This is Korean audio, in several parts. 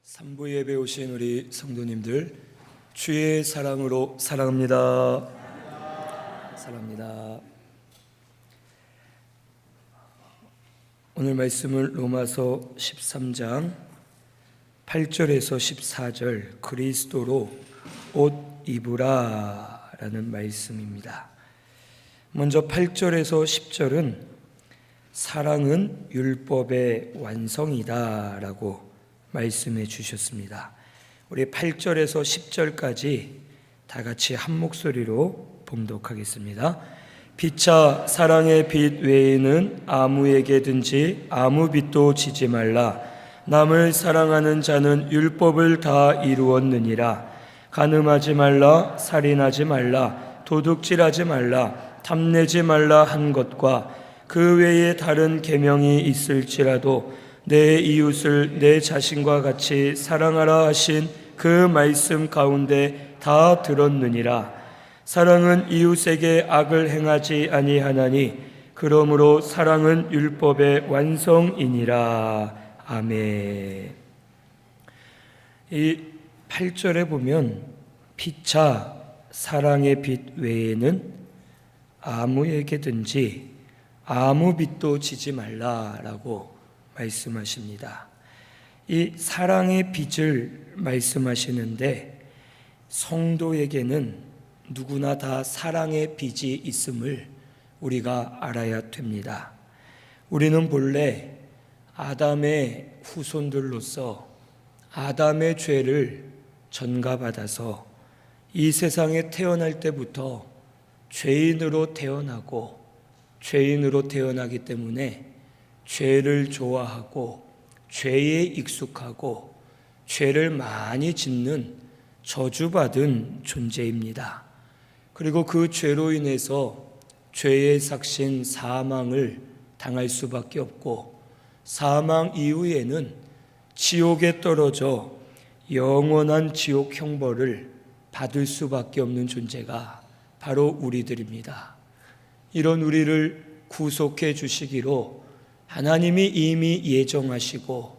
3부 예배 오신 우리 성도님들, 주의 사랑으로 사랑합니다. 사랑합니다. 오늘 말씀은 로마서 13장 8절에서 14절 그리스도로 옷 입으라 라는 말씀입니다. 먼저 8절에서 10절은 사랑은 율법의 완성이다 라고 말씀해 주셨습니다. 우리 8절에서 10절까지 다 같이 한 목소리로 봉독하겠습니다. 피차 사랑의 빛 외에는 아무에게든지 아무 빛도 지지 말라. 남을 사랑하는 자는 율법을 다 이루었느니라. 간음하지 말라, 살인하지 말라, 도둑질하지 말라, 탐내지 말라 한 것과 그 외에 다른 계명이 있을지라도 내 이웃을 내 자신과 같이 사랑하라 하신 그 말씀 가운데 다 들었느니라. 사랑은 이웃에게 악을 행하지 아니하나니 그러므로 사랑은 율법의 완성이니라. 아멘. 이 8절에 보면 피차 사랑의 빛 외에는 아무에게든지 아무 빛도 지지 말라라고 말씀하십니다. 이 사랑의 빛을 말씀하시는데 성도에게는 누구나 다 사랑의 빛이 있음을 우리가 알아야 됩니다. 우리는 본래 아담의 후손들로서 아담의 죄를 전가받아서 이 세상에 태어날 때부터 죄인으로 태어나고 죄인으로 태어나기 때문에 죄를 좋아하고 죄에 익숙하고 죄를 많이 짓는 저주받은 존재입니다. 그리고 그 죄로 인해서 죄의 삭신 사망을 당할 수밖에 없고 사망 이후에는 지옥에 떨어져 영원한 지옥 형벌을 받을 수밖에 없는 존재가 바로 우리들입니다. 이런 우리를 구속해 주시기로 하나님이 이미 예정하시고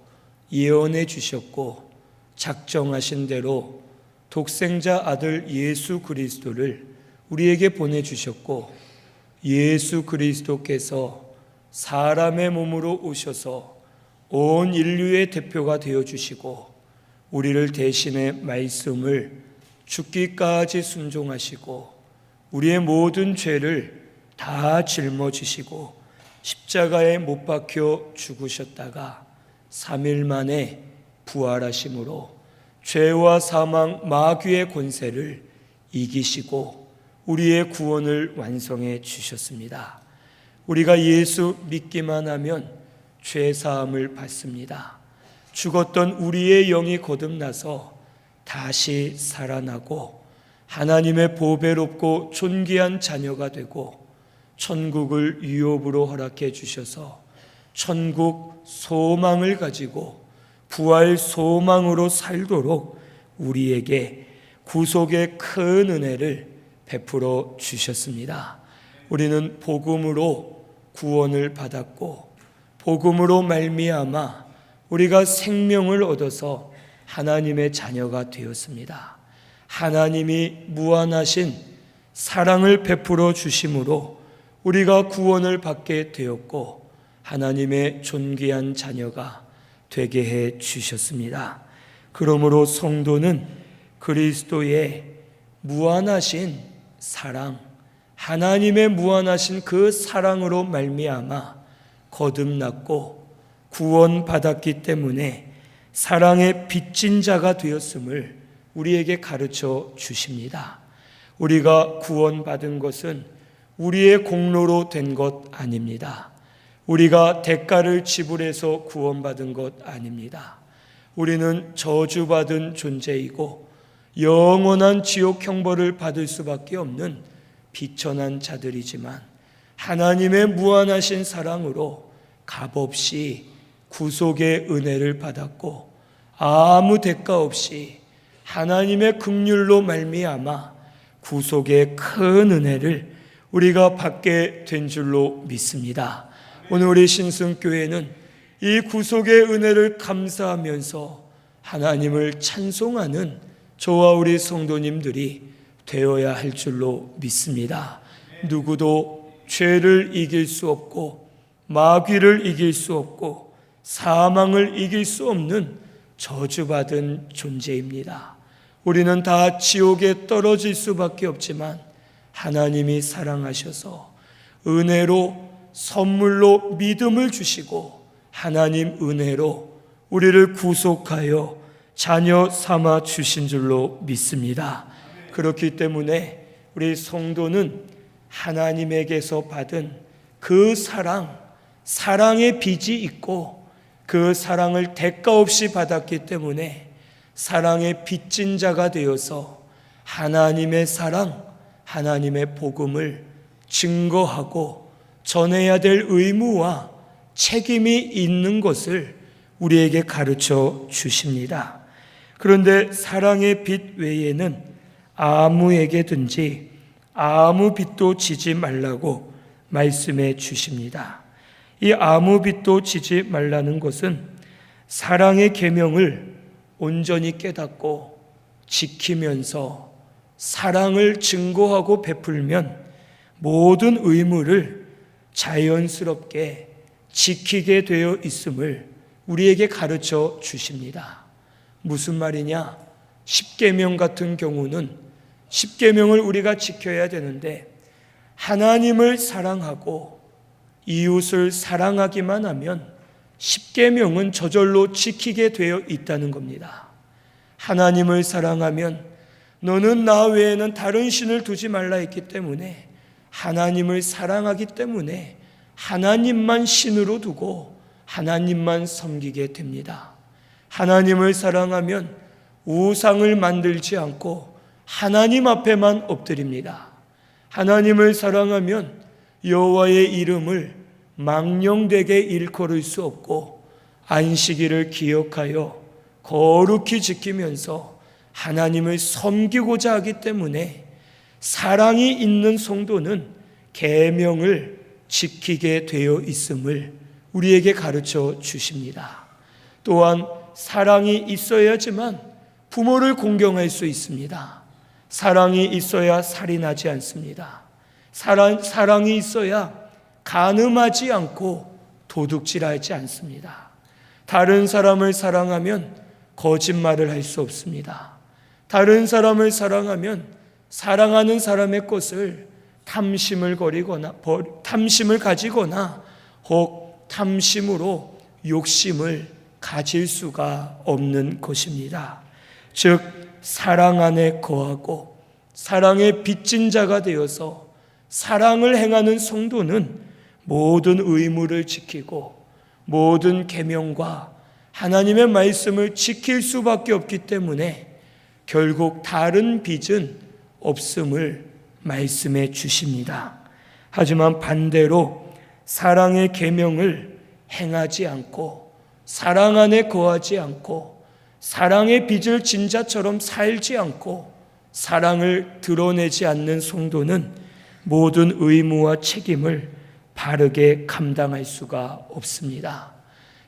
예언해 주셨고 작정하신 대로 독생자 아들 예수 그리스도를 우리에게 보내주셨고 예수 그리스도께서 사람의 몸으로 오셔서 온 인류의 대표가 되어주시고 우리를 대신해 말씀을 죽기까지 순종하시고 우리의 모든 죄를 다 짊어지시고 십자가에 못 박혀 죽으셨다가 3일 만에 부활하심으로 죄와 사망 마귀의 권세를 이기시고 우리의 구원을 완성해 주셨습니다. 우리가 예수 믿기만 하면 죄 사함을 받습니다. 죽었던 우리의 영이 거듭나서 다시 살아나고 하나님의 보배롭고 존귀한 자녀가 되고 천국을 유업으로 허락해 주셔서 천국 소망을 가지고 부활 소망으로 살도록 우리에게 구속의 큰 은혜를 베풀어 주셨습니다. 우리는 복음으로 구원을 받았고 복음으로 말미암아 우리가 생명을 얻어서 하나님의 자녀가 되었습니다. 하나님이 무한하신 사랑을 베풀어 주심으로 우리가 구원을 받게 되었고 하나님의 존귀한 자녀가 되게 해 주셨습니다. 그러므로 성도는 그리스도의 무한하신 사랑, 하나님의 무한하신 그 사랑으로 말미암아 거듭났고 구원받았기 때문에 사랑의 빚진 자가 되었음을 우리에게 가르쳐 주십니다. 우리가 구원받은 것은 우리의 공로로 된 것 아닙니다. 우리가 대가를 지불해서 구원받은 것 아닙니다. 우리는 저주받은 존재이고 영원한 지옥 형벌을 받을 수밖에 없는 비천한 자들이지만 하나님의 무한하신 사랑으로 값없이 구속의 은혜를 받았고 아무 대가 없이 하나님의 긍휼로 말미암아 구속의 큰 은혜를 우리가 받게 된 줄로 믿습니다. 오늘 우리 신승교회는 이 구속의 은혜를 감사하면서 하나님을 찬송하는 저와 우리 성도님들이 되어야 할 줄로 믿습니다. 누구도 죄를 이길 수 없고 마귀를 이길 수 없고 사망을 이길 수 없는 저주받은 존재입니다. 우리는 다 지옥에 떨어질 수밖에 없지만 하나님이 사랑하셔서 은혜로 선물로 믿음을 주시고 하나님 은혜로 우리를 구속하여 자녀 삼아 주신 줄로 믿습니다. 그렇기 때문에 우리 성도는 하나님에게서 받은 그 사랑의 빚이 있고 그 사랑을 대가 없이 받았기 때문에 사랑의 빚진 자가 되어서 하나님의 사랑, 하나님의 복음을 증거하고 전해야 될 의무와 책임이 있는 것을 우리에게 가르쳐 주십니다. 그런데 사랑의 빚 외에는 아무에게든지 아무 빚도 지지 말라고 말씀해 주십니다. 이 아무 빚도 지지 말라는 것은 사랑의 계명을 온전히 깨닫고 지키면서 사랑을 증거하고 베풀면 모든 의무를 자연스럽게 지키게 되어 있음을 우리에게 가르쳐 주십니다. 무슨 말이냐? 십계명 같은 경우는 십계명을 우리가 지켜야 되는데 하나님을 사랑하고 이웃을 사랑하기만 하면 십계명은 저절로 지키게 되어 있다는 겁니다. 하나님을 사랑하면 너는 나 외에는 다른 신을 두지 말라 했기 때문에 하나님을 사랑하기 때문에 하나님만 신으로 두고 하나님만 섬기게 됩니다. 하나님을 사랑하면 우상을 만들지 않고 하나님 앞에만 엎드립니다. 하나님을 사랑하면 여호와의 이름을 망령되게 일컬을 수 없고 안식일을 기억하여 거룩히 지키면서 하나님을 섬기고자 하기 때문에 사랑이 있는 성도는 계명을 지키게 되어 있음을 우리에게 가르쳐 주십니다. 또한 사랑이 있어야지만 부모를 공경할 수 있습니다. 사랑이 있어야 살인하지 않습니다. 사랑이 있어야 간음하지 않고 도둑질하지 않습니다. 다른 사람을 사랑하면 거짓말을 할 수 없습니다. 다른 사람을 사랑하면 사랑하는 사람의 것을 탐심을 가지거나 혹 탐심으로 욕심을 가질 수가 없는 것입니다. 즉 사랑 안에 거하고 사랑의 빚진 자가 되어서 사랑을 행하는 성도는 모든 의무를 지키고 모든 계명과 하나님의 말씀을 지킬 수밖에 없기 때문에 결국 다른 빚은 없음을 말씀해 주십니다. 하지만 반대로 사랑의 계명을 행하지 않고 사랑 안에 거하지 않고 사랑의 빚을 진 자처럼 살지 않고 사랑을 드러내지 않는 성도는 모든 의무와 책임을 바르게 감당할 수가 없습니다.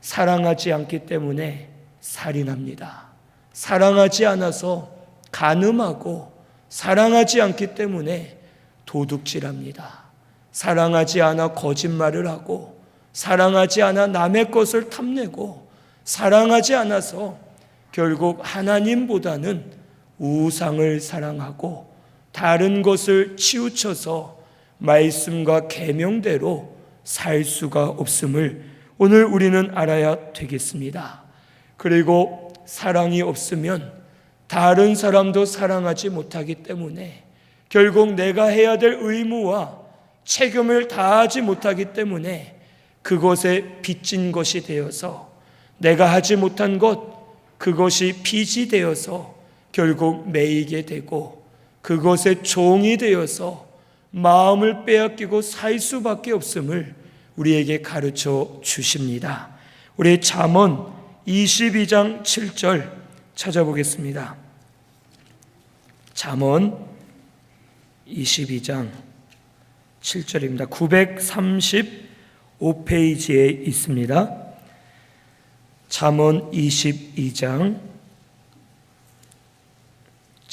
사랑하지 않기 때문에 살인합니다. 사랑하지 않아서 간음하고 사랑하지 않기 때문에 도둑질합니다. 사랑하지 않아 거짓말을 하고 사랑하지 않아 남의 것을 탐내고 사랑하지 않아서 결국 하나님보다는 우상을 사랑하고 다른 것을 치우쳐서 말씀과 계명대로 살 수가 없음을 오늘 우리는 알아야 되겠습니다. 그리고 사랑이 없으면 다른 사람도 사랑하지 못하기 때문에 결국 내가 해야 될 의무와 책임을 다하지 못하기 때문에 그것에 빚진 것이 되어서 내가 하지 못한 것, 그것이 빚이 되어서 결국 매이게 되고 그것의 종이 되어서 마음을 빼앗기고 살 수밖에 없음을 우리에게 가르쳐 주십니다. 우리 잠언 22장 7절 찾아보겠습니다. 잠언 22장 7절입니다. 935페이지에 있습니다. 잠언 22장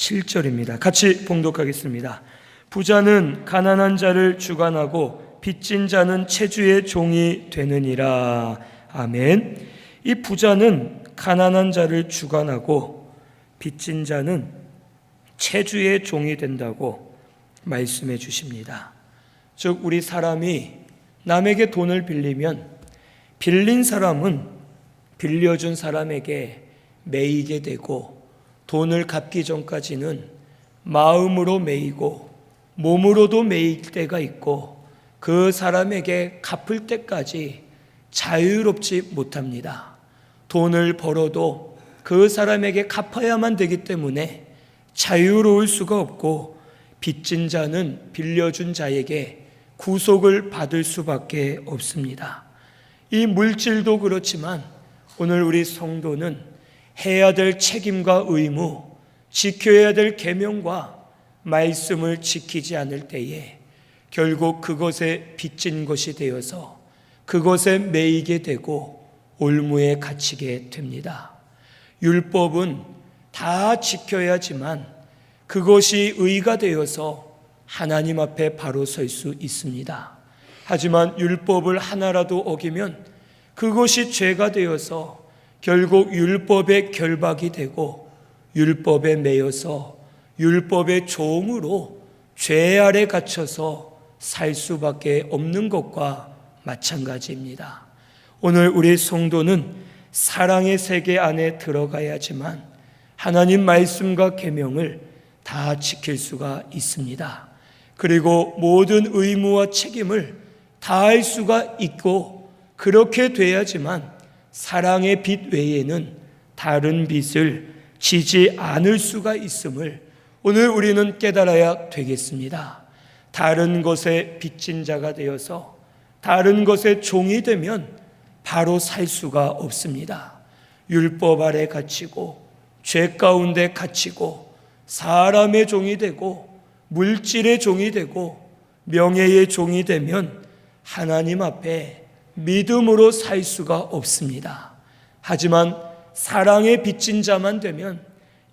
7절입니다. 같이 봉독하겠습니다. 부자는 가난한 자를 주관하고 빚진 자는 채주의 종이 되느니라. 아멘. 이 부자는 가난한 자를 주관하고 빚진 자는 채주의 종이 된다고 말씀해 주십니다. 즉 우리 사람이 남에게 돈을 빌리면 빌린 사람은 빌려준 사람에게 매이게 되고 돈을 갚기 전까지는 마음으로 매이고 몸으로도 매일 때가 있고 그 사람에게 갚을 때까지 자유롭지 못합니다. 돈을 벌어도 그 사람에게 갚아야만 되기 때문에 자유로울 수가 없고 빚진 자는 빌려준 자에게 구속을 받을 수밖에 없습니다. 이 물질도 그렇지만 오늘 우리 성도는 해야 될 책임과 의무, 지켜야 될 계명과 말씀을 지키지 않을 때에 결국 그것에 빚진 것이 되어서 그것에 매이게 되고 올무에 갇히게 됩니다. 율법은 다 지켜야지만 그것이 의가 되어서 하나님 앞에 바로 설 수 있습니다. 하지만 율법을 하나라도 어기면 그것이 죄가 되어서 결국 율법의 결박이 되고 율법에 매여서 율법의 종으로 죄 아래 갇혀서 살 수밖에 없는 것과 마찬가지입니다. 오늘 우리 성도는 사랑의 세계 안에 들어가야지만 하나님 말씀과 계명을 다 지킬 수가 있습니다. 그리고 모든 의무와 책임을 다할 수가 있고 그렇게 돼야지만 사랑의 빛 외에는 다른 빛을 지지 않을 수가 있음을 오늘 우리는 깨달아야 되겠습니다. 다른 것에 빚진 자가 되어서 다른 것에 종이 되면 바로 살 수가 없습니다. 율법 아래 갇히고 죄 가운데 갇히고 사람의 종이 되고 물질의 종이 되고 명예의 종이 되면 하나님 앞에 믿음으로 살 수가 없습니다. 하지만 사랑의 빚진 자만 되면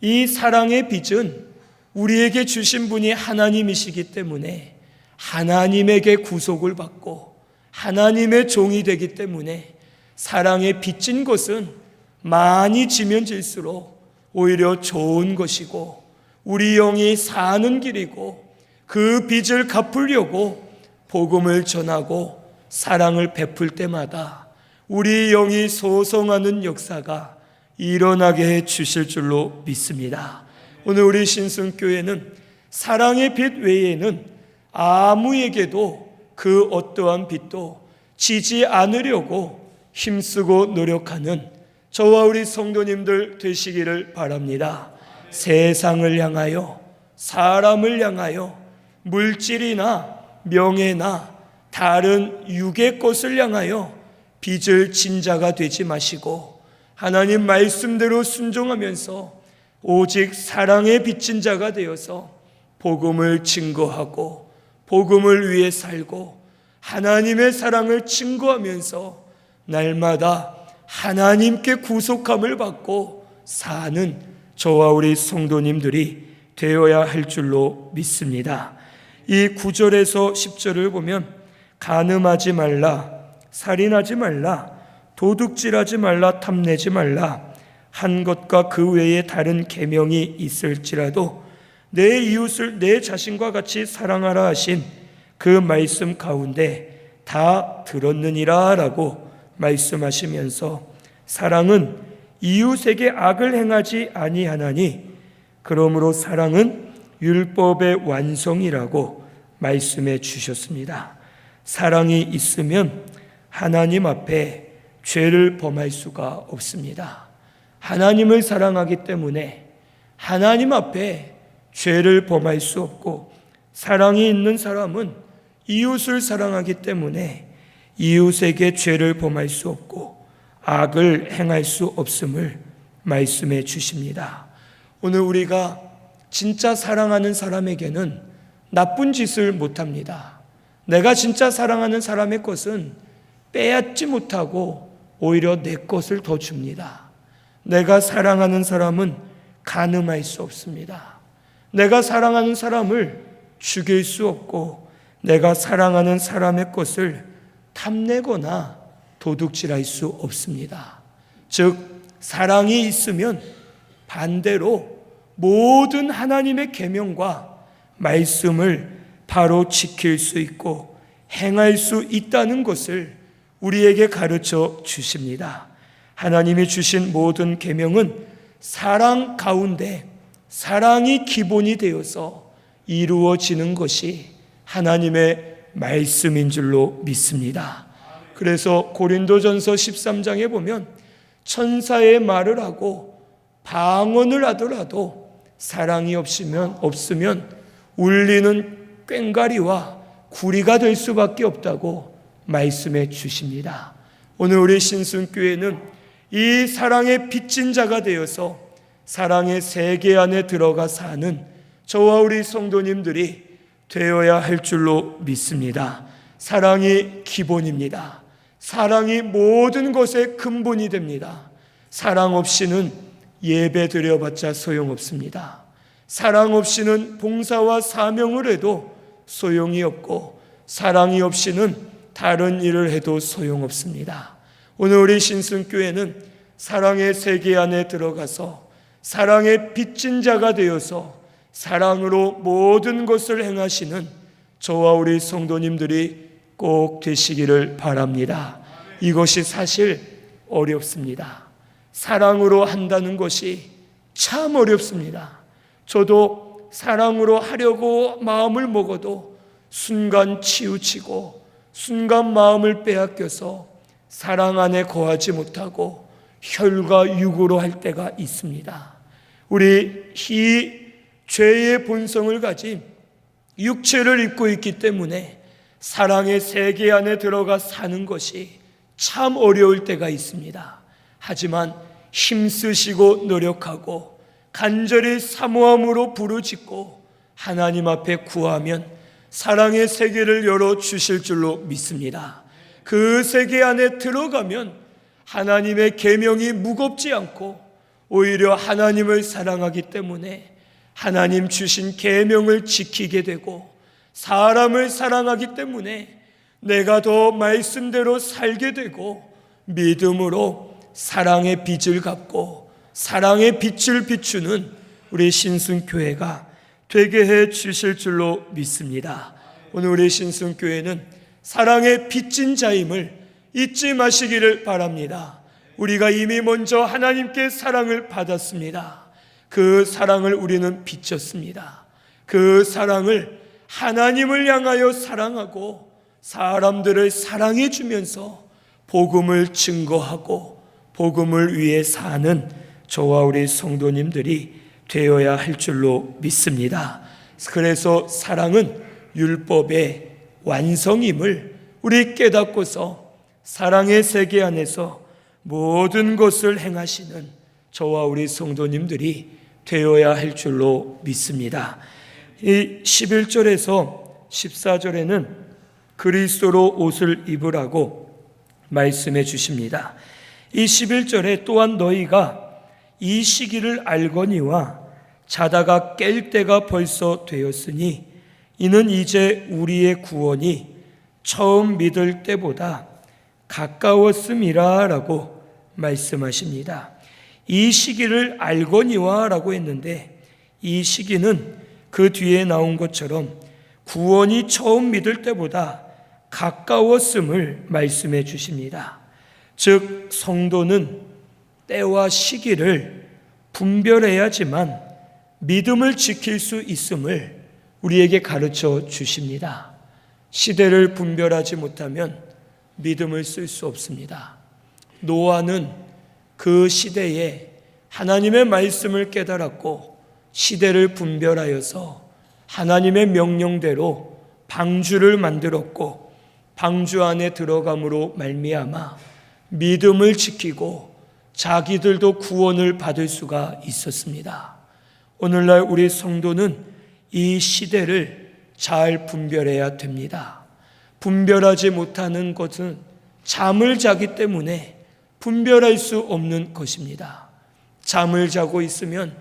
이 사랑의 빚은 우리에게 주신 분이 하나님이시기 때문에 하나님에게 구속을 받고 하나님의 종이 되기 때문에 사랑에 빚진 것은 많이 지면 질수록 오히려 좋은 것이고 우리 영이 사는 길이고 그 빚을 갚으려고 복음을 전하고 사랑을 베풀 때마다 우리 영이 소성하는 역사가 일어나게 해 주실 줄로 믿습니다. 오늘 우리 신승교회는 사랑의 빛 외에는 아무에게도 그 어떠한 빛도 지지 않으려고 힘쓰고 노력하는 저와 우리 성도님들 되시기를 바랍니다. 세상을 향하여 사람을 향하여 물질이나 명예나 다른 육의 것을 향하여 빚을 진 자가 되지 마시고 하나님 말씀대로 순종하면서 오직 사랑에 빚진 자가 되어서 복음을 증거하고 복음을 위해 살고 하나님의 사랑을 증거하면서 날마다 하나님께 구속함을 받고 사는 저와 우리 성도님들이 되어야 할 줄로 믿습니다. 이 9절에서 10절을 보면 간음하지 말라, 살인하지 말라, 도둑질하지 말라, 탐내지 말라, 한 것과 그 외에 다른 계명이 있을지라도 내 이웃을 내 자신과 같이 사랑하라 하신 그 말씀 가운데 다 들었느니라 라고 말씀하시면서 사랑은 이웃에게 악을 행하지 아니하나니 그러므로 사랑은 율법의 완성이라고 말씀해 주셨습니다. 사랑이 있으면 하나님 앞에 죄를 범할 수가 없습니다. 하나님을 사랑하기 때문에 하나님 앞에 죄를 범할 수 없고 사랑이 있는 사람은 이웃을 사랑하기 때문에 이웃에게 죄를 범할 수 없고 악을 행할 수 없음을 말씀해 주십니다. 오늘 우리가 진짜 사랑하는 사람에게는 나쁜 짓을 못합니다. 내가 진짜 사랑하는 사람의 것은 빼앗지 못하고 오히려 내 것을 더 줍니다. 내가 사랑하는 사람은 간음할 수 없습니다. 내가 사랑하는 사람을 죽일 수 없고 내가 사랑하는 사람의 것을 탐내거나 도둑질할 수 없습니다. 즉 사랑이 있으면 반대로 모든 하나님의 계명과 말씀을 바로 지킬 수 있고 행할 수 있다는 것을 우리에게 가르쳐 주십니다. 하나님이 주신 모든 계명은 사랑 가운데 사랑이 기본이 되어서 이루어지는 것이 하나님의 말씀인 줄로 믿습니다. 그래서 고린도전서 13장에 보면 천사의 말을 하고 방언을 하더라도 사랑이 없으면 울리는 꽹과리와 구리가 될 수밖에 없다고 말씀해 주십니다. 오늘 우리 신순교회는 이 사랑의 빚진 자가 되어서 사랑의 세계 안에 들어가 사는 저와 우리 성도님들이 되어야 할 줄로 믿습니다. 사랑이 기본입니다. 사랑이 모든 것의 근본이 됩니다. 사랑 없이는 예배 드려봤자 소용없습니다. 사랑 없이는 봉사와 사명을 해도 소용이 없고 사랑이 없이는 다른 일을 해도 소용없습니다. 오늘 우리 신순교회는 사랑의 세계 안에 들어가서 사랑의 빚진 자가 되어서 사랑으로 모든 것을 행하시는 저와 우리 성도님들이 꼭 되시기를 바랍니다. 이것이 사실 어렵습니다. 사랑으로 한다는 것이 참 어렵습니다. 저도 사랑으로 하려고 마음을 먹어도 순간 치우치고 순간 마음을 빼앗겨서 사랑 안에 거하지 못하고 혈과 육으로 할 때가 있습니다. 우리 이 죄의 본성을 가진 육체를 입고 있기 때문에 사랑의 세계 안에 들어가 사는 것이 참 어려울 때가 있습니다. 하지만 힘쓰시고 노력하고 간절히 사모함으로 부르짖고 하나님 앞에 구하면 사랑의 세계를 열어주실 줄로 믿습니다. 그 세계 안에 들어가면 하나님의 계명이 무겁지 않고 오히려 하나님을 사랑하기 때문에 하나님 주신 계명을 지키게 되고 사람을 사랑하기 때문에 내가 더 말씀대로 살게 되고 믿음으로 사랑의 빚을 갚고 사랑의 빛을 비추는 우리 신순교회가 되게 해 주실 줄로 믿습니다. 오늘 우리 신순교회는 사랑의 빚진 자임을 잊지 마시기를 바랍니다. 우리가 이미 먼저 하나님께 사랑을 받았습니다. 그 사랑을 우리는 빚졌습니다. 그 사랑을 하나님을 향하여 사랑하고 사람들을 사랑해 주면서 복음을 증거하고 복음을 위해 사는 저와 우리 성도님들이 되어야 할 줄로 믿습니다. 그래서 사랑은 율법의 완성임을 우리 깨닫고서 사랑의 세계 안에서 모든 것을 행하시는 저와 우리 성도님들이 되어야 할 줄로 믿습니다. 이 11절에서 14절에는 그리스도로 옷을 입으라고 말씀해 주십니다. 이 11절에 또한 너희가 이 시기를 알거니와 자다가 깰 때가 벌써 되었으니 이는 이제 우리의 구원이 처음 믿을 때보다 가까웠음이라 라고 말씀하십니다. 이 시기를 알거니와 라고 했는데 이 시기는 그 뒤에 나온 것처럼 구원이 처음 믿을 때보다 가까웠음을 말씀해 주십니다. 즉 성도는 때와 시기를 분별해야지만 믿음을 지킬 수 있음을 우리에게 가르쳐 주십니다. 시대를 분별하지 못하면 믿음을 쓸 수 없습니다. 노아는 그 시대에 하나님의 말씀을 깨달았고 시대를 분별하여서 하나님의 명령대로 방주를 만들었고 방주 안에 들어감으로 말미암아 믿음을 지키고 자기들도 구원을 받을 수가 있었습니다. 오늘날 우리 성도는 이 시대를 잘 분별해야 됩니다. 분별하지 못하는 것은 잠을 자기 때문에 분별할 수 없는 것입니다. 잠을 자고 있으면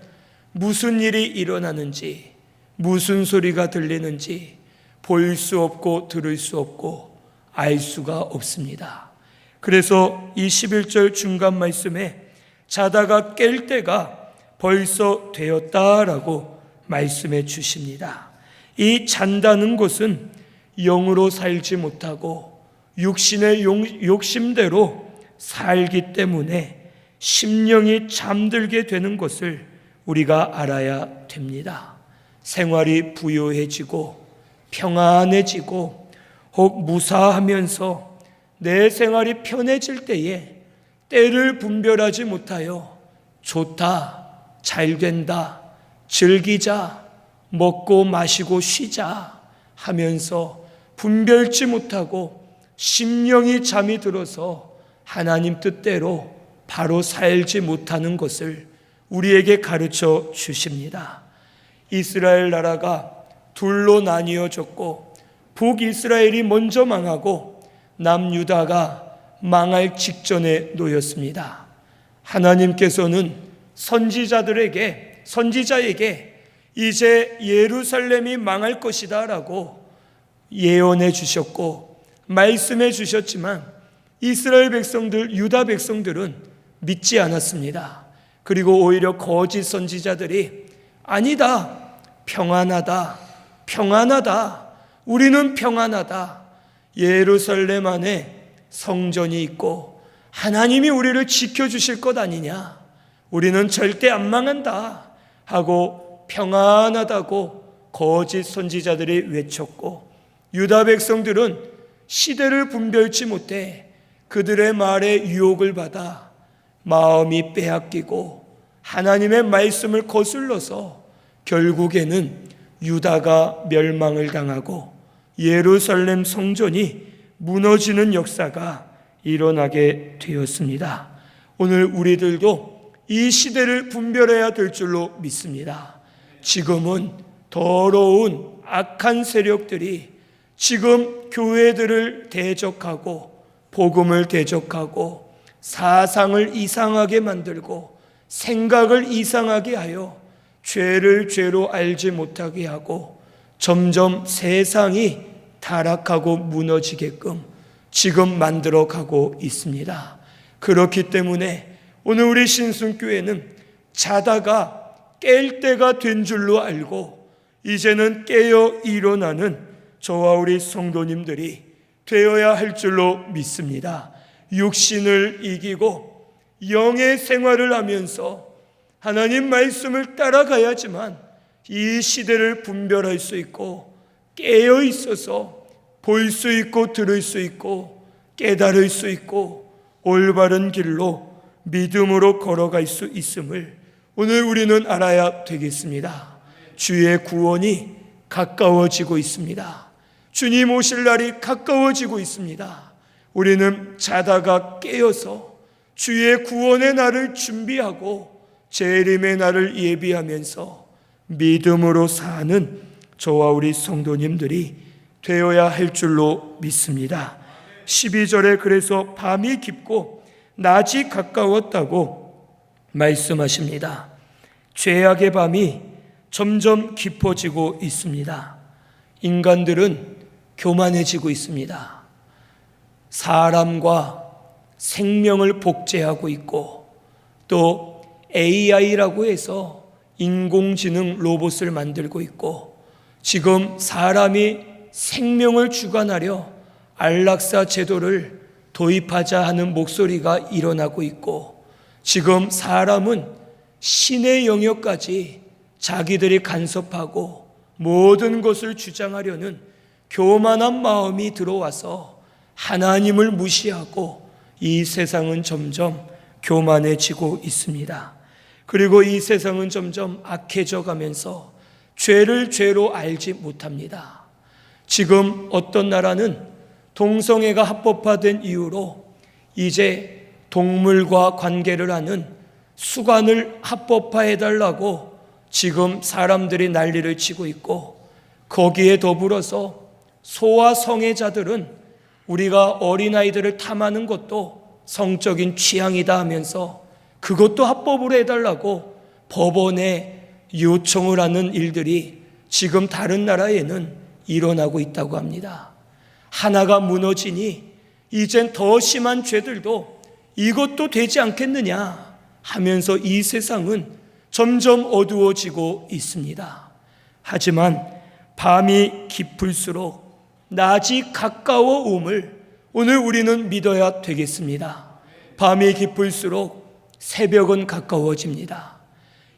무슨 일이 일어나는지 무슨 소리가 들리는지 볼 수 없고 들을 수 없고 알 수가 없습니다. 그래서 이 11절 중간 말씀에 자다가 깰 때가 벌써 되었다라고 말씀해 주십니다. 이 잔다는 것은 영으로 살지 못하고 육신의 욕심대로 살기 때문에 심령이 잠들게 되는 것을 우리가 알아야 됩니다. 생활이 부유해지고 평안해지고 혹 무사하면서 내 생활이 편해질 때에 때를 분별하지 못하여 좋다, 잘 된다, 즐기자, 먹고 마시고 쉬자 하면서 분별치 못하고 심령이 잠이 들어서 하나님 뜻대로 바로 살지 못하는 것을 우리에게 가르쳐 주십니다. 이스라엘 나라가 둘로 나뉘어졌고 북이스라엘이 먼저 망하고 남유다가 망할 직전에 놓였습니다. 하나님께서는 선지자에게 이제 예루살렘이 망할 것이다 라고 예언해 주셨고 말씀해 주셨지만 이스라엘 백성들, 유다 백성들은 믿지 않았습니다. 그리고 오히려 거짓 선지자들이 아니다, 평안하다, 평안하다, 우리는 평안하다, 예루살렘 안에 성전이 있고 하나님이 우리를 지켜주실 것 아니냐, 우리는 절대 안 망한다 하고 평안하다고 거짓 선지자들이 외쳤고 유다 백성들은 시대를 분별치 못해 그들의 말에 유혹을 받아 마음이 빼앗기고 하나님의 말씀을 거슬러서 결국에는 유다가 멸망을 당하고 예루살렘 성전이 무너지는 역사가 일어나게 되었습니다. 오늘 우리들도 이 시대를 분별해야 될 줄로 믿습니다. 지금은 더러운 악한 세력들이 지금 교회들을 대적하고 복음을 대적하고 사상을 이상하게 만들고 생각을 이상하게 하여 죄를 죄로 알지 못하게 하고 점점 세상이 타락하고 무너지게끔 지금 만들어가고 있습니다. 그렇기 때문에 오늘 우리 신순교회는 자다가 깰 때가 된 줄로 알고 이제는 깨어 일어나는 저와 우리 성도님들이 되어야 할 줄로 믿습니다. 육신을 이기고 영의 생활을 하면서 하나님 말씀을 따라가야지만 이 시대를 분별할 수 있고 깨어 있어서 볼 수 있고 들을 수 있고 깨달을 수 있고 올바른 길로 믿음으로 걸어갈 수 있음을 오늘 우리는 알아야 되겠습니다. 주의 구원이 가까워지고 있습니다. 주님 오실 날이 가까워지고 있습니다. 우리는 자다가 깨어서 주의 구원의 날을 준비하고 재림의 날을 예비하면서 믿음으로 사는 저와 우리 성도님들이 되어야 할 줄로 믿습니다. 12절에 그래서 밤이 깊고 낮이 가까웠다고 말씀하십니다. 죄악의 밤이 점점 깊어지고 있습니다. 인간들은 교만해지고 있습니다. 사람과 생명을 복제하고 있고 또 AI라고 해서 인공지능 로봇을 만들고 있고 지금 사람이 생명을 주관하려 안락사 제도를 도입하자 하는 목소리가 일어나고 있고 지금 사람은 신의 영역까지 자기들이 간섭하고 모든 것을 주장하려는 교만한 마음이 들어와서 하나님을 무시하고 이 세상은 점점 교만해지고 있습니다. 그리고 이 세상은 점점 악해져 가면서 죄를 죄로 알지 못합니다. 지금 어떤 나라는 동성애가 합법화된 이후로 이제 동물과 관계를 하는 수관을 합법화해달라고 지금 사람들이 난리를 치고 있고 거기에 더불어서 소아 성애자들은 우리가 어린아이들을 탐하는 것도 성적인 취향이다 하면서 그것도 합법으로 해달라고 법원에 요청을 하는 일들이 지금 다른 나라에는 일어나고 있다고 합니다. 하나가 무너지니 이젠 더 심한 죄들도 이것도 되지 않겠느냐 하면서 이 세상은 점점 어두워지고 있습니다. 하지만 밤이 깊을수록 낮이 가까워 옴을 오늘 우리는 믿어야 되겠습니다. 밤이 깊을수록 새벽은 가까워집니다.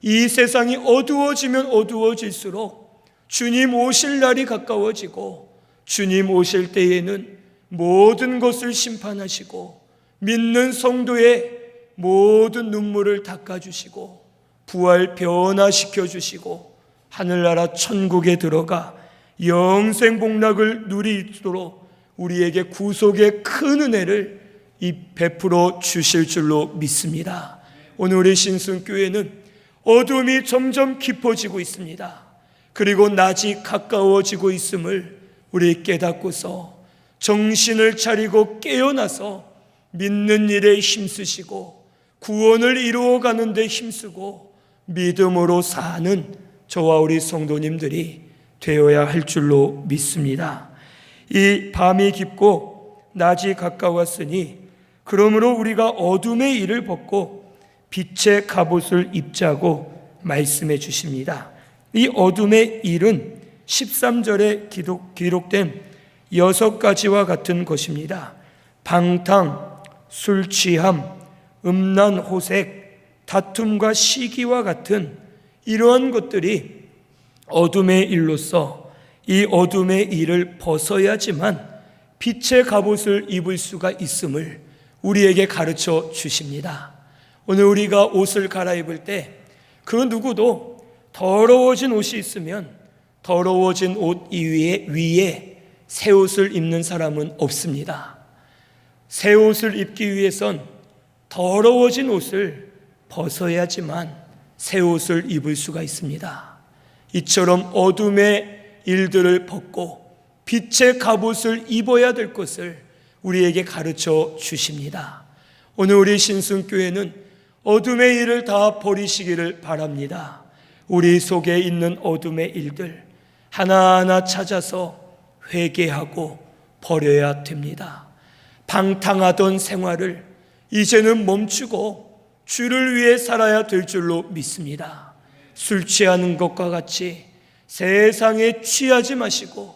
이 세상이 어두워지면 어두워질수록 주님 오실 날이 가까워지고, 주님 오실 때에는 모든 것을 심판하시고 믿는 성도의 모든 눈물을 닦아주시고 부활 변화시켜 주시고 하늘나라 천국에 들어가 영생 복락을 누리도록 우리에게 구속의 큰 은혜를 베풀어 주실 줄로 믿습니다. 오늘 우리 신순교회는 어둠이 점점 깊어지고 있습니다. 그리고 낮이 가까워지고 있음을 우리 깨닫고서 정신을 차리고 깨어나서 믿는 일에 힘쓰시고 구원을 이루어가는 데 힘쓰고 믿음으로 사는 저와 우리 성도님들이 되어야 할 줄로 믿습니다. 이 밤이 깊고 낮이 가까웠으니 그러므로 우리가 어둠의 일을 벗고 빛의 갑옷을 입자고 말씀해 주십니다. 이 어둠의 일은 13절에 기록된 6가지와 같은 것입니다. 방탕, 술 취함, 음란 호색, 다툼과 시기와 같은 이러한 것들이 어둠의 일로서 이 어둠의 일을 벗어야지만 빛의 갑옷을 입을 수가 있음을 우리에게 가르쳐 주십니다. 오늘 우리가 옷을 갈아입을 때 그 누구도 더러워진 옷이 있으면 더러워진 옷 위에 새 옷을 입는 사람은 없습니다. 새 옷을 입기 위해선 더러워진 옷을 벗어야지만 새 옷을 입을 수가 있습니다. 이처럼 어둠의 일들을 벗고 빛의 갑옷을 입어야 될 것을 우리에게 가르쳐 주십니다. 오늘 우리 신순교회는 어둠의 일을 다 버리시기를 바랍니다. 우리 속에 있는 어둠의 일들 하나하나 찾아서 회개하고 버려야 됩니다. 방탕하던 생활을 이제는 멈추고 주를 위해 살아야 될 줄로 믿습니다. 술 취하는 것과 같이 세상에 취하지 마시고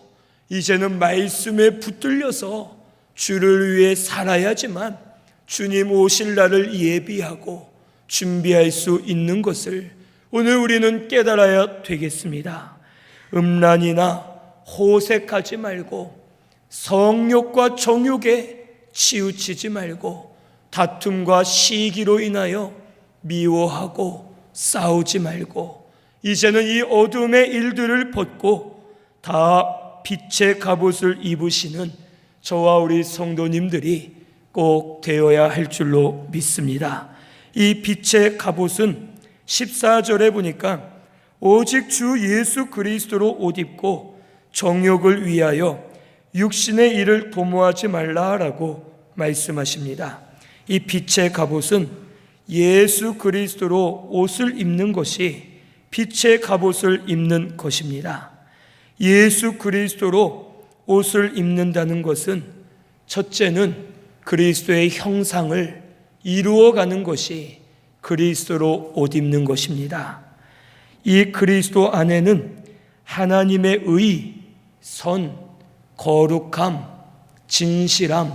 이제는 말씀에 붙들려서 주를 위해 살아야지만 주님 오실 날을 예비하고 준비할 수 있는 것을 오늘 우리는 깨달아야 되겠습니다. 음란이나 호색하지 말고 성욕과 정욕에 치우치지 말고 다툼과 시기로 인하여 미워하고 싸우지 말고 이제는 이 어둠의 일들을 벗고 다 빛의 갑옷을 입으시는 저와 우리 성도님들이 꼭 되어야 할 줄로 믿습니다. 이 빛의 갑옷은 14절에 보니까 오직 주 예수 그리스도로 옷 입고 정욕을 위하여 육신의 일을 도모하지 말라라고 말씀하십니다. 이 빛의 갑옷은 예수 그리스도로 옷을 입는 것이 빛의 갑옷을 입는 것입니다. 예수 그리스도로 옷을 입는다는 것은 첫째는 그리스도의 형상을 이루어가는 것이 그리스도로 옷 입는 것입니다. 이 그리스도 안에는 하나님의 의, 선, 거룩함, 진실함,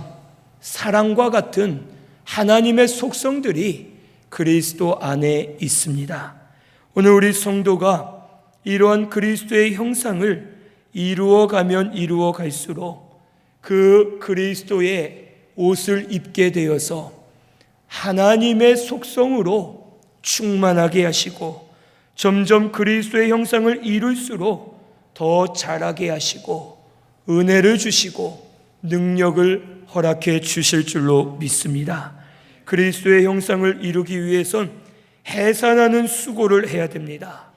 사랑과 같은 하나님의 속성들이 그리스도 안에 있습니다. 오늘 우리 성도가 이러한 그리스도의 형상을 이루어가면 이루어갈수록 그 그리스도의 옷을 입게 되어서 하나님의 속성으로 충만하게 하시고 점점 그리스도의 형상을 이룰수록 더 자라게 하시고 은혜를 주시고 능력을 허락해 주실 줄로 믿습니다. 그리스도의 형상을 이루기 위해선 해산하는 수고를 해야 됩니다.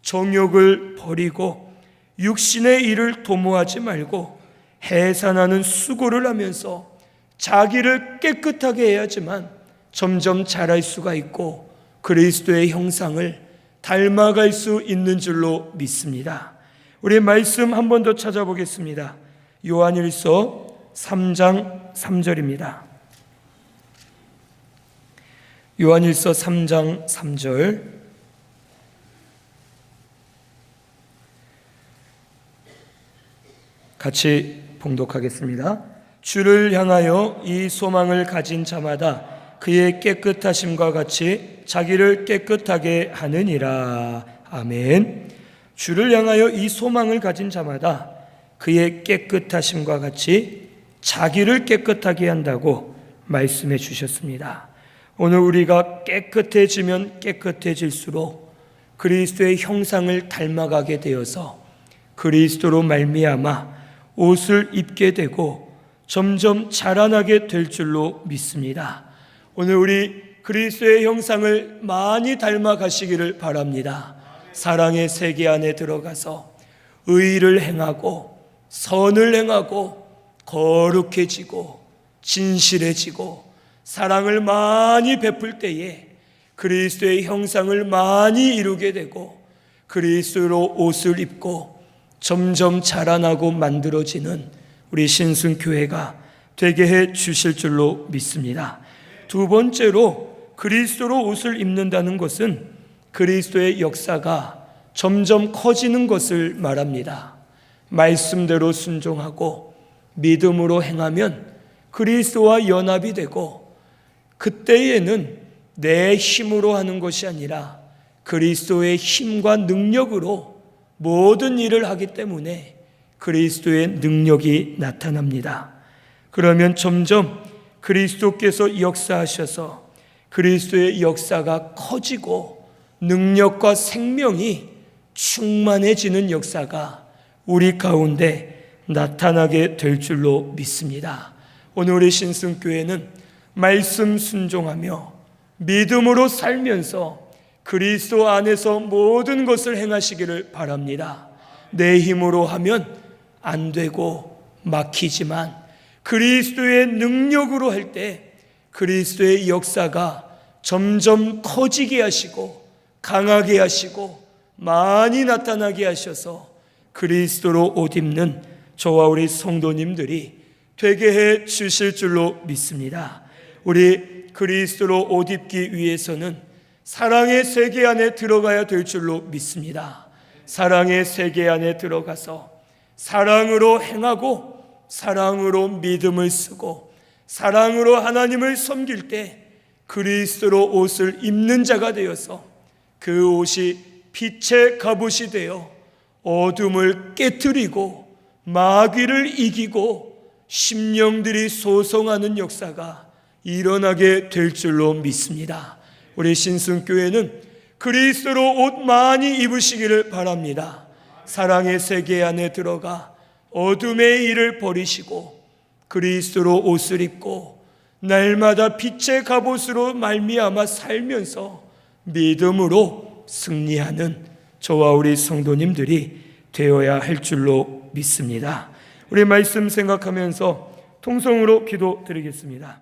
정욕을 버리고 육신의 일을 도모하지 말고 해산하는 수고를 하면서 자기를 깨끗하게 해야지만 점점 자랄 수가 있고 그리스도의 형상을 닮아갈 수 있는 줄로 믿습니다. 우리 말씀 한 번 더 찾아보겠습니다. 요한일서 3장 3절입니다. 요한일서 3장 3절, 같이 봉독하겠습니다. 주를 향하여 이 소망을 가진 자마다 그의 깨끗하심과 같이 자기를 깨끗하게 하느니라. 아멘. 주를 향하여 이 소망을 가진 자마다 그의 깨끗하심과 같이 자기를 깨끗하게 한다고 말씀해 주셨습니다. 오늘 우리가 깨끗해지면 깨끗해질수록 그리스도의 형상을 닮아가게 되어서 그리스도로 말미암아 옷을 입게 되고 점점 자라나게 될 줄로 믿습니다. 오늘 우리 그리스도의 형상을 많이 닮아가시기를 바랍니다. 사랑의 세계 안에 들어가서 의를 행하고 선을 행하고 거룩해지고 진실해지고 사랑을 많이 베풀 때에 그리스도의 형상을 많이 이루게 되고 그리스도로 옷을 입고 점점 자라나고 만들어지는 우리 신순교회가 되게 해 주실 줄로 믿습니다. 두 번째로 그리스도로 옷을 입는다는 것은 그리스도의 역사가 점점 커지는 것을 말합니다. 말씀대로 순종하고 믿음으로 행하면 그리스도와 연합이 되고 그때에는 내 힘으로 하는 것이 아니라 그리스도의 힘과 능력으로 모든 일을 하기 때문에 그리스도의 능력이 나타납니다. 그러면 점점 그리스도께서 역사하셔서 그리스도의 역사가 커지고 능력과 생명이 충만해지는 역사가 우리 가운데 나타나게 될 줄로 믿습니다. 오늘 우리 신승교회는 말씀 순종하며 믿음으로 살면서 그리스도 안에서 모든 것을 행하시기를 바랍니다. 내 힘으로 하면 안 되고 막히지만 그리스도의 능력으로 할 때 그리스도의 역사가 점점 커지게 하시고 강하게 하시고 많이 나타나게 하셔서 그리스도로 옷 입는 저와 우리 성도님들이 되게 해 주실 줄로 믿습니다. 우리 그리스도로 옷 입기 위해서는 사랑의 세계 안에 들어가야 될 줄로 믿습니다. 사랑의 세계 안에 들어가서 사랑으로 행하고 사랑으로 믿음을 쓰고 사랑으로 하나님을 섬길 때 그리스도로 옷을 입는 자가 되어서 그 옷이 빛의 갑옷이 되어 어둠을 깨트리고 마귀를 이기고 심령들이 소송하는 역사가 일어나게 될 줄로 믿습니다. 우리 신승교회는 그리스도로 옷 많이 입으시기를 바랍니다. 사랑의 세계 안에 들어가 어둠의 일을 버리시고 그리스도로 옷을 입고 날마다 빛의 갑옷으로 말미암아 살면서 믿음으로 승리하는 저와 우리 성도님들이 되어야 할 줄로 믿습니다. 우리 말씀 생각하면서 통성으로 기도드리겠습니다.